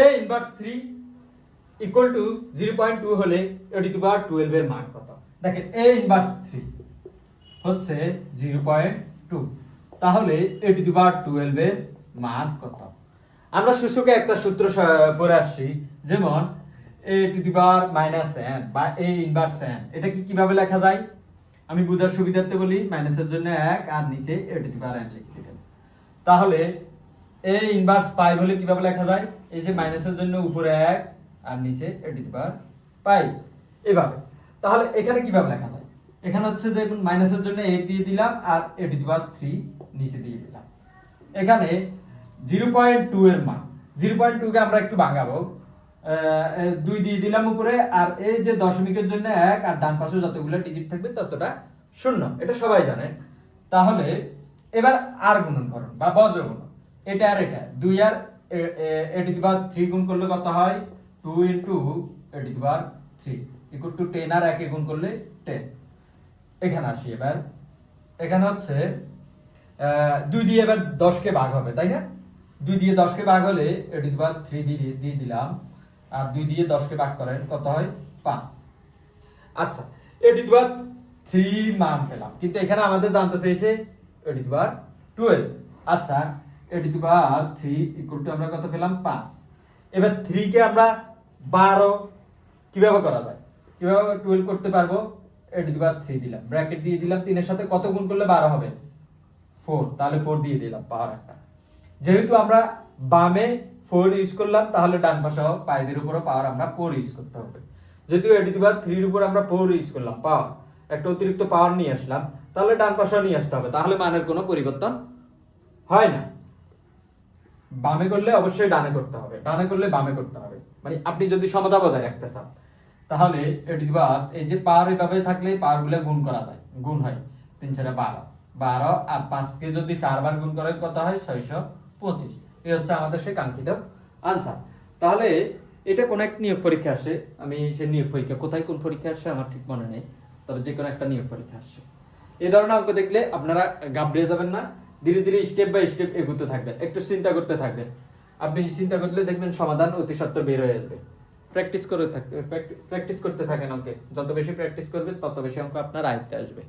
a inverse 3 equal to 0.2 হলে a to the পাওয়ার 12 এর মান কত? দেখেন a ইনভার্স 3 হচ্ছে 0.2, তাহলে a টু দি পাওয়ার 12 এর মান কত? আমরা সূচকে একটা সূত্র পড়ে আসছি, যেমন a to the power -n বা a ইনভার্স n, এটা কি কিভাবে লেখা যায়? আমি বুঝার সুবিধার্থে বলি, মাইনাসের জন্য 1 আর নিচে a to the power n লিখে দিবেন। তাহলে a ইনভার্স 5 হলে কিভাবে লেখা যায়? এই যে মাইনাসের জন্য উপরে 1 আর নিচে a টু দি পাওয়ার 5, এভাবে। তাহলে এখানে কিভাবে লেখা যায়? এখানে হচ্ছে যে মাইনাসের জন্য a দিয়ে দিলাম আর a টু দি পাওয়ার 3 নিচে দিয়ে দিলাম। এখানে 0.2 এর মান, 0.2 কে আমরা একটু ভাঙাবো, 2 দিয়ে দিলাম উপরে, আর এই যে দশমিকের জন্য 1 আর ডান পাশে যতগুলো ডিজিট থাকবে ততটা শূন্য, এটা সবাই জানেন। তাহলে এবার আর গুণনকরণ বা বজ্র গুণন, এটা আর এটা 2 আর a টু দি পাওয়ার 3 গুণ করলে কত হয়? 2 into a to the power 3 equal to 10 আর 1 গুণ করলে 10। এখানে আসি, এবার এখানে হচ্ছে 2 দিয়ে এবার 10 কে ভাগ হবে, তাই না? 2 দিয়ে 10 কে ভাগ হলে a টু দি পাওয়ার 3 দিয়ে দিলাম, আর 2 দিয়ে 10 কে ভাগ করেন কত হয়? 5। আচ্ছা, a টু দি পাওয়ার 3 মান পেলাম, কিন্তু এখানে আমাদের জানতে চাইছে a টু দি পাওয়ার 12। আচ্ছা, a to the power 3 equal to আমরা কত পেলাম? 5। এবার 3 কে আমরা 12 কিভাবে করা যায়? কিভাবে 12 করতে পারবো? a টু দি পাওয়ার 3 দিলাম, ব্র্যাকেট দিয়ে দিলাম, 3 এর সাথে কত গুণ করলে 12 হবে? 4, তাহলে 4 দিয়ে দিলাম পাওয়ার একটা। যেহেতু আমরা বামে 4 ইউজ করলাম, তাহলে ডান পাশে 5 এর উপরে পাওয়ার আমরা 4 ইউজ করতে হবে। যেহেতু a টু দি পাওয়ার 3 এর উপর আমরা 4 ইউজ করলাম, পাওয়ার একটা অতিরিক্ত পাওয়ার নিয়ে আসলাম, তাহলে ডান পাশেও নিয়ে আসতে হবে, তাহলে মানের কোনো পরিবর্তন হয় না। বামে করলে অবশ্যই ডানে করতে হবে, ডানে করলে বামে করতে হবে, মানে আপনি যদি সমতা বজায় রাখতে চান। তাহলে a টু দি পাওয়ার, এই যে পাওয়ার এভাবে থাকলে পাওয়ার গুলো গুণ করা যায়, গুণ হয় 3 4 12, 12 আর 5 কে যদি 4 বার গুণ করে কত হয়? 625। এই হচ্ছে আমাদের সেই কাঙ্ক্ষিত আনসার। তাহলে এটা কোন এক নিয়োগ পরীক্ষা আসে, আমি সেই নিয়োগ পরীক্ষা কোথায় কোন পরীক্ষা আসে আমার ঠিক মনে নেই, তবে যে কোনো একটা নিয়োগ পরীক্ষা আসে। এই ধরনের অঙ্ক দেখলে আপনারা ঘাবড়ে যাবেন না, ধীরে ধীরে স্টেপ বাই স্টেপ এগোতে থাকবেন, একটু চিন্তা করতে থাকবেন। আপনি চিন্তা করলে দেখবেন সমাধান অতি সত্বর বের হয়ে যাবে। প্র্যাকটিস করতে থাকেন অঙ্কে, যত বেশি প্র্যাকটিস করবেন তত বেশি অঙ্ক আপনার আয়ত্তে আসবে।